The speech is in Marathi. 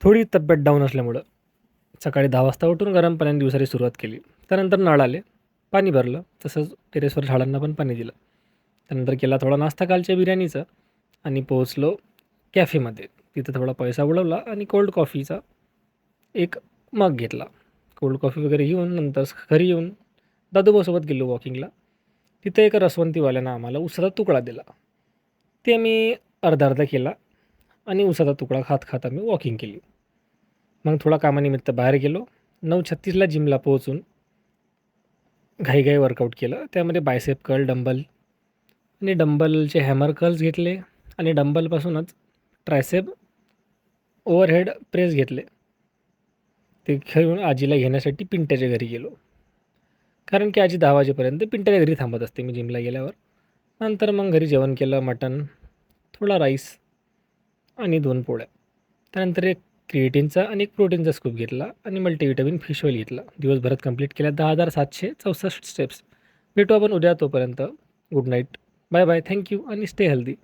थोडी तब्येत डाऊन असल्यामुळं सकाळी 10 वाजता उठून गरम पाण्याने दिवसाची सुरुवात केली. त्यानंतर नळ आले, पाणी भरलं. तसंच टेरेसवर झाडांना पण पाणी दिलं. त्यानंतर केला थोडा नाश्ता कालच्या बिर्याणीचा आणि पोहोचलो कॅफेमध्ये. तिथं थोडा पैसा उडवला आणि कोल्ड कॉफीचा एक मग घेतला. कोल्ड कॉफी वगैरे घेऊन नंतर घरी येऊन दादोबासोबत गेलो वॉकिंगला. तिथे एक रसवंतीवाल्यानं आम्हाला उसाचा तुकडा दिला. ते आम्ही अर्धा-अर्धा केला आणि उसाचा तुकडा खात-खात आम्ही वॉकिंग केली. मग थोडा कामानिमित्त बाहेर गेलो. 9:36ला जिमला पोहोचून घाई वर्कआउट केलं. त्यामध्ये बायसेप कर्ल, डंबल आणि डंबलचे हॅमर कर्ल्स घेतले आणि डंबलपासूनच ट्रायसेप ओव्हरहेड प्रेस घेतले. ते घेऊन आजीला घेण्यासाठी पिंट्याच्या घरी गेलो. कारण की आजी 10 वाजेपर्यंत पिंट्याच्या घरी थांबत असते मी जिमला गेल्यावर. नंतर मग घरी जेवण केलं, मटण, थोडा राईस आणि 2 पोळ्या. त्यानंतर एक क्रिएटिनचा आणि एक प्रोटीनचा स्कूप घेतला आणि मल्टीव्हिटॅमिन फिश ऑइल घेतला. दिवसभरात कंप्लीट केल्या 10,764 स्टेप्स. भेटू आपण उद्या. तोपर्यंत good night. Bye bye. Thank you आणि स्टे हेल्दी.